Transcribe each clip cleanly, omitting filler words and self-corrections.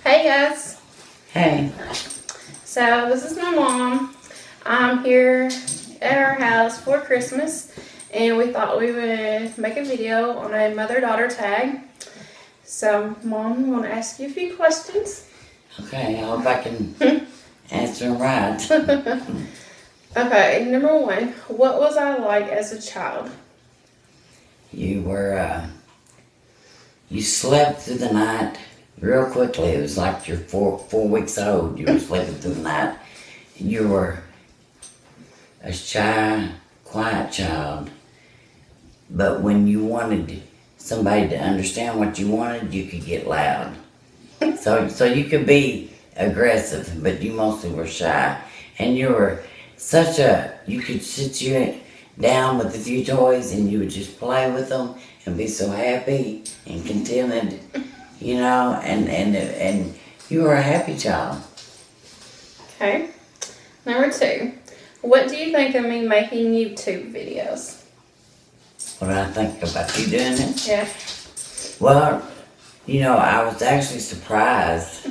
Hey guys. Hey. So this is my mom. I'm here at our house for Christmas and we thought we would make a video on a mother-daughter tag. So Mom, I want to ask you a few questions. Okay, I hope I can answer them right. Okay, number one, what was I like as a child? You were, you slept through the night real quickly. It was like you're four weeks old. You were sleeping through the night. You were a shy, quiet child. But when you wanted somebody to understand what you wanted, you could get loud. So you could be aggressive, but you mostly were shy. And you were you could sit you down with a few toys and you would just play with them and be so happy and contented, you know, and you were a happy child. Okay. Number two, what do you think of me making YouTube videos? What do I think about you doing it? Yeah. Well, you know, I was actually surprised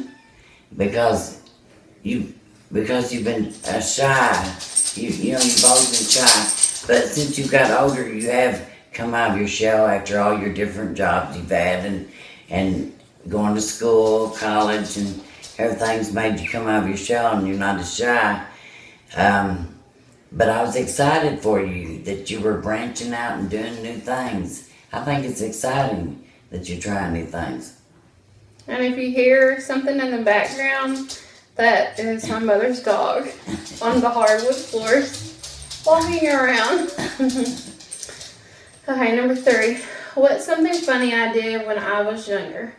because you've been shy. You know, you've always been shy. But since you got older, you have come out of your shell after all your different jobs you've had and going to school, college, and everything's made you come out of your shell and you're not as shy. But I was excited for you that you were branching out and doing new things. I think it's exciting that you're trying new things. And if you hear something in the background, that is my mother's dog on the hardwood floors walking around. Okay, number three. What's something funny I did when I was younger?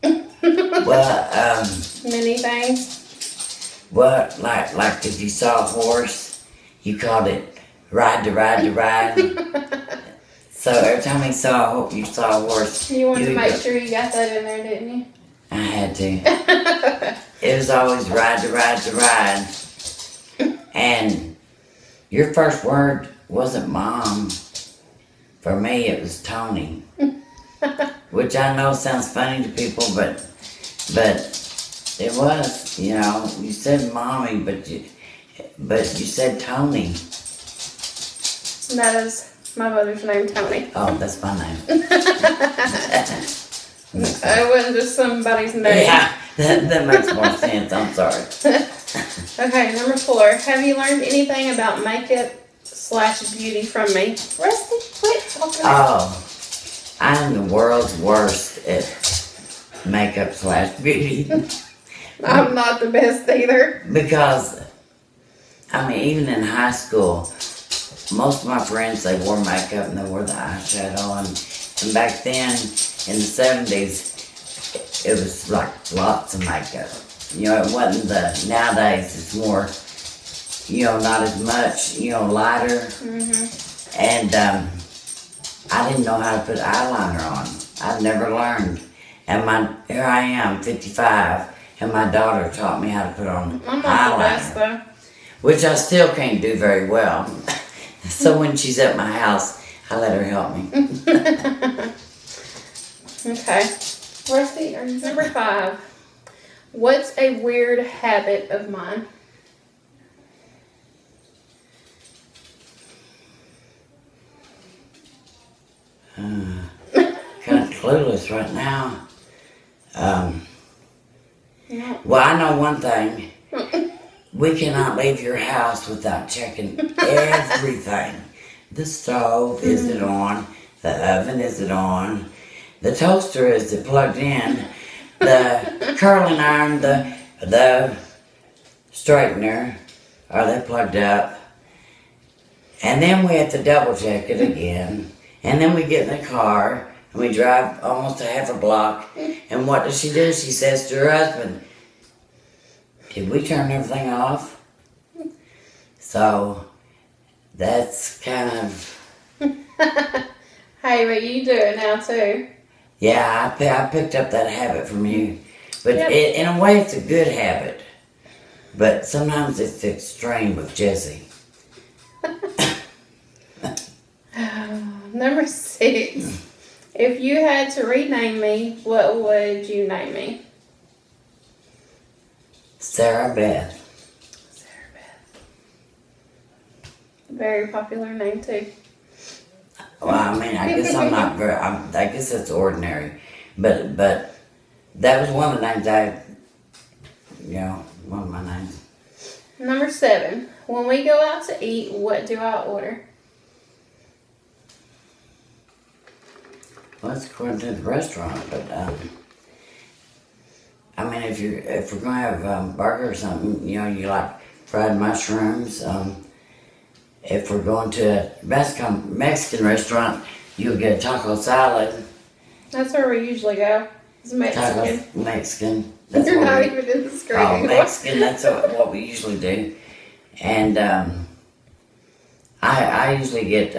Well, Many things. well, like if you saw a horse, you called it ride to ride to ride. So every time you saw a horse, You wanted to make sure you got that in there, didn't you? I had to. It was always ride to ride to ride. And your first word wasn't mom. For me, it was Tony. Which I know sounds funny to people, but it was, you know, you said mommy, but you said Tony. That is my mother's name, Tony. Oh, that's my name. It wasn't just somebody's name. Yeah, that makes more sense. I'm sorry. Okay, number four. Have you learned anything about makeup / beauty from me? Rusty, quit talking. Oh, I'm the world's worst at makeup / beauty. I'm not the best either. Because, I mean, even in high school, most of my friends, they wore makeup and they wore the eyeshadow. And back then, in the 70s, it was like lots of makeup. You know, it wasn't nowadays it's more, you know, not as much, you know, lighter. Mm-hmm. And I didn't know how to put eyeliner on. I'd never learned. And here I am, 55, and my daughter taught me how to put on I'm not eyeliner. the best, though. Which I still can't do very well. So when she's at my house, I let her help me. Okay. Rusty, number five. What's a weird habit of mine? Kind of clueless right now. Yeah. Well, I know one thing. We cannot leave your house without checking everything. The stove, is it on? The oven, is it on? The toaster, is it plugged in? The curling iron, the straightener, are they plugged up? And then we have to double check it again. And then we get in the car and we drive almost a half a block. And what does she do? She says to her husband, "Did we turn everything off?" So that's kind of... Hey, but you do it now too. Yeah, I picked up that habit from you. But Yep. in a way, it's a good habit. But sometimes it's extreme with Jessie. Number 6. If you had to rename me, what would you name me? Sarah Beth. Sarah Beth. Very popular name too. Well, I mean, I guess I'm not very. I guess that's ordinary, but that was one of the names one of my names. Number 7. When we go out to eat, what do I order? Well, it's according to the restaurant, but I mean, if we're gonna have burger or something, you like fried mushrooms. If we're going to a Mexican restaurant, you'll get a taco salad. That's where we usually go. It's Mexican. Taco Mexican. That's You're what not we, even in the screen oh, anymore. Mexican. That's what we usually do. And I usually get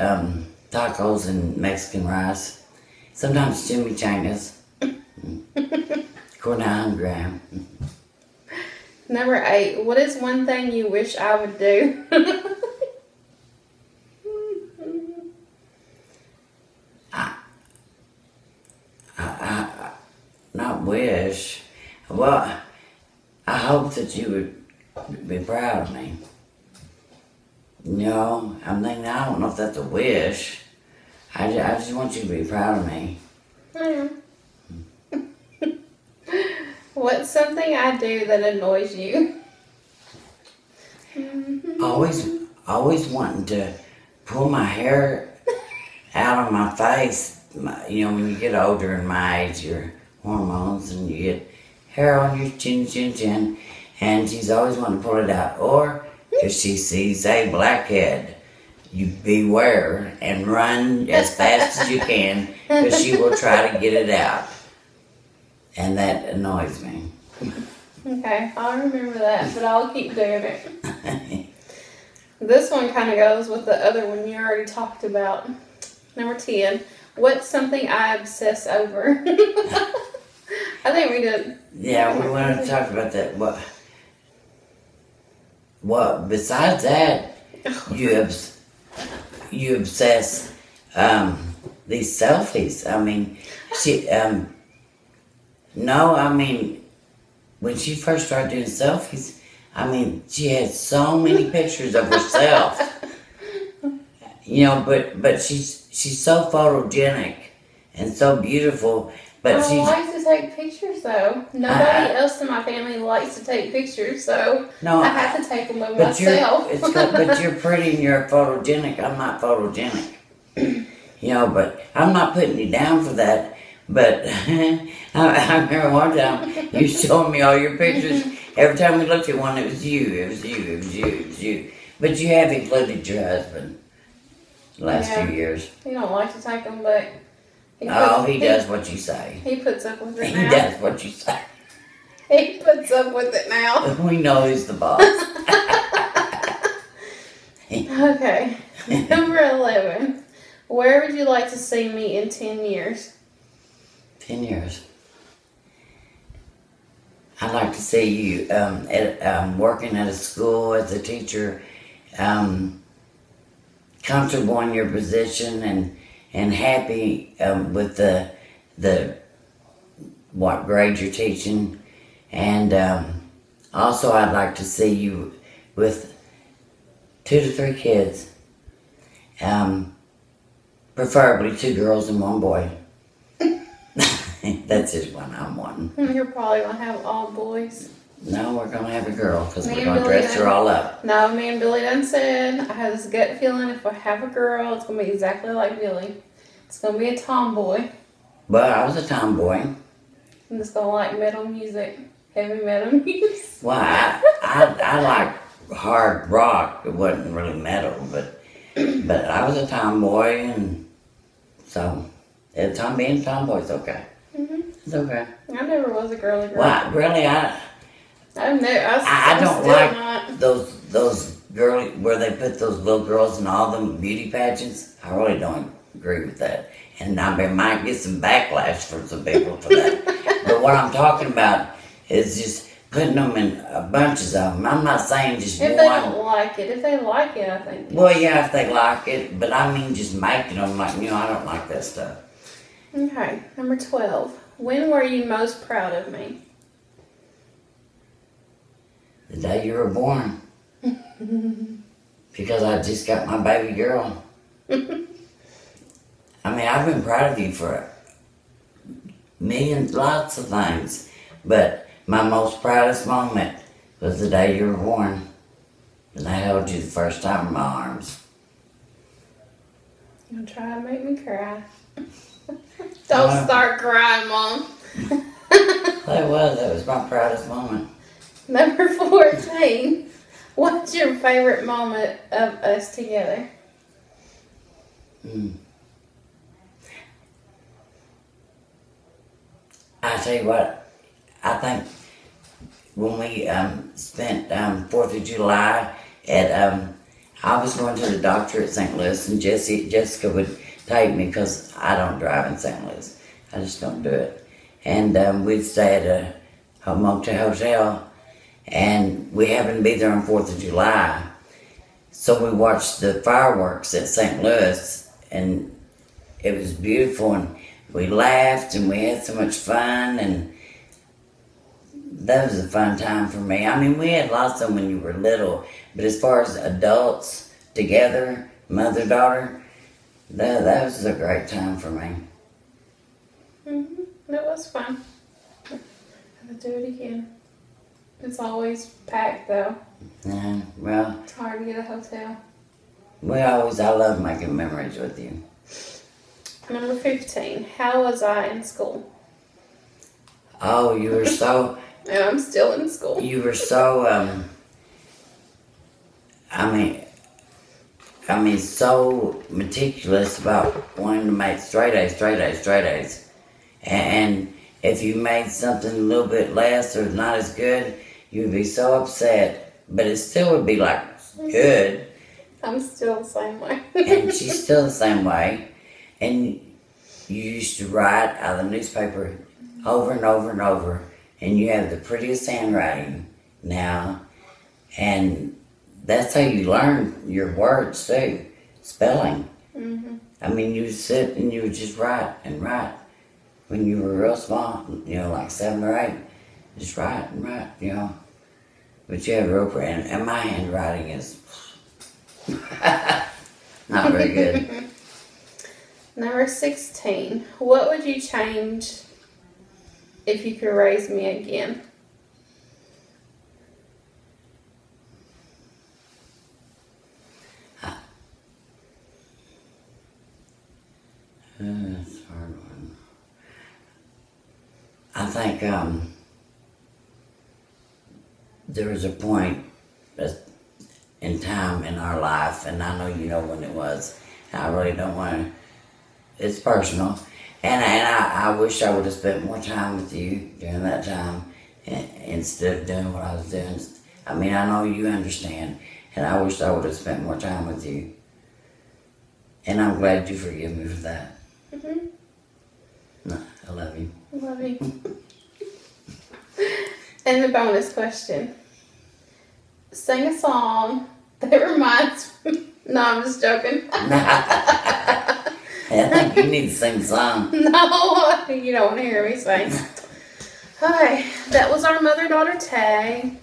tacos and Mexican rice. Sometimes chimichangas. According to how hungry I am. Number 8. What is one thing you wish I would do? Not wish. Well, I hope that you would be proud of me. No, I'm thinking, I don't know if that's a wish. I just want you to be proud of me. I am. What's something I do that annoys you? Always wanting to pull my hair out of my face. When you get older in my age, your hormones, and you get hair on your chin, and she's always wanting to pull it out. Or if she sees a blackhead, you beware and run as fast as you can, because she will try to get it out. And that annoys me. Okay, I'll remember that, but I'll keep doing it. This one kind of goes with the other one you already talked about. Number 10. What's something I obsess over? I think we did. Yeah, we wanted to talk about that. What besides that, you obsess these selfies. I mean, when she first started doing selfies, she had so many pictures of herself. But she's so photogenic and so beautiful. But I like to take pictures, though. Nobody else in my family likes to take pictures, so I have to take them of myself. But you're pretty and you're photogenic. I'm not photogenic. But I'm not putting you down for that. But I remember one time you showed me all your pictures. Every time we looked at one, it was you. It was you. It was you. It was you. But you have included your husband the last few years. He don't like to take them, but he does what you say. He puts up with it now. He does what you say. He puts up with it now. We know who's the boss. Okay. Number 11. Where would you like to see me in 10 years? 10 years. I'd like to see you working at a school as a teacher, comfortable in your position and happy with the what grade you're teaching, and also I'd like to see you with 2 to 3 kids, preferably 2 girls and 1 boy. That's just what I'm wanting. You're probably going to have all boys. No, we're going to have a girl because we're going to dress her all up. No, me and Billy done said, I have this gut feeling if I have a girl, it's going to be exactly like Billy. It's going to be a tomboy. Well, I was a tomboy. I'm just going to like metal music, heavy metal music. Well, I like hard rock. It wasn't really metal, but I was a tomboy, and so being a tomboy's okay. Mm-hmm. It's okay. I never was a girly girl. Well, really, I don't like those girly where they put those little girls in all them beauty pageants. I really don't agree with that, and I might get some backlash from some people for that. But what I'm talking about is just putting them in bunches of them. I'm not saying just one. If they don't like it. If they like it, I think. Well, yeah, if they like it. But I mean just making them like, I don't like that stuff. Okay, number 12. When were you most proud of me? The day you were born. Because I just got my baby girl. I mean, I've been proud of you for lots of things. But my most proudest moment was the day you were born. And I held you the first time in my arms. You're gonna try to make me cry. Don't start crying, Mom. That was my proudest moment. Number 14. What's your favorite moment of us together? I tell you what, I think when we spent 4th of July at, I was going to the doctor at St. Louis, and Jessica would take me because I don't drive in St. Louis. I just don't do it. And we'd stay at a motel hotel, and we happened to be there on 4th of July. So we watched the fireworks at St. Louis, and it was beautiful, and we laughed, and we had so much fun, and that was a fun time for me. I mean, we had lots of them when you were little, but as far as adults together, mother, daughter, that was a great time for me. It was fun. I'll do it again. It's always packed though. Yeah, well, It's hard to get a hotel. I love making memories with you. Number 15. How was I in school? Oh, you were so... And I'm still in school. You were so, so meticulous about wanting to make straight A's. And if you made something a little bit less or not as good, you'd be so upset. But it still would be like good. I'm still the same way. And she's still the same way. And you used to write out of the newspaper over and over and over. And you have the prettiest handwriting now. And that's how you learn your words too, spelling. I mean, you sit and you would just write and write. When you were real small, like 7 or 8, just write and write, But you have real pretty, and my handwriting is not very good. Number 16. What would you change if you could raise me again? That's a hard one. I think there was a point in time in our life, and I know you know when it was. I really don't want to. It's personal, and I wish I would have spent more time with you during that time instead of doing what I was doing. I mean, I know you understand, and I wish I would have spent more time with you. And I'm glad you forgive me for that. No, I love you. I love you. And the bonus question. Sing a song that reminds me. No, I'm just joking. I think you need to sing a song. No, you don't want to hear me sing. Okay, that was our mother-daughter tag.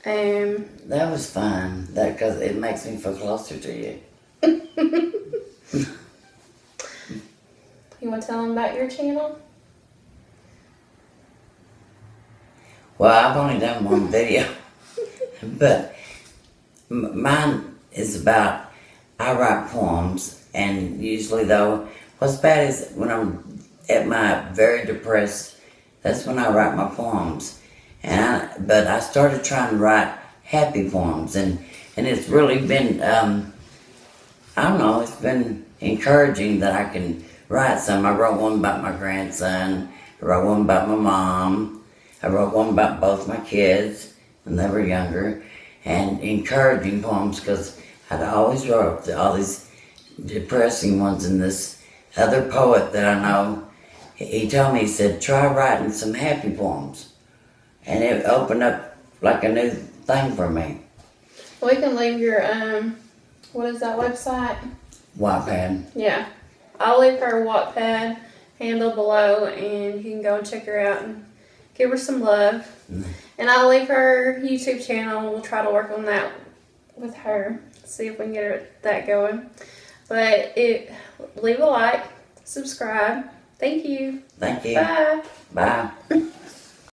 That was fun. Because it makes me feel closer to you. You want to tell them about your channel? Well, I've only done one video. But mine is about, I write poems. And usually though, what's bad is when I'm at my very depressed, that's when I write my poems. But I started trying to write happy poems. And it's really been, I don't know, it's been encouraging that I can write some. I wrote one about my grandson. I wrote one about my mom. I wrote one about both my kids when they were younger. And encouraging poems because I'd always wrote all these depressing ones. And this other poet that I know, he told me, he said, try writing some happy poems. And it opened up like a new thing for me. We can leave your, what is that website? Wattpad. Yeah. I'll leave her Wattpad handle below, and you can go and check her out and give her some love. And I'll leave her YouTube channel. We'll try to work on that with her, see if we can get that going. But leave a like, subscribe. Thank you. Thank you. Bye. Bye.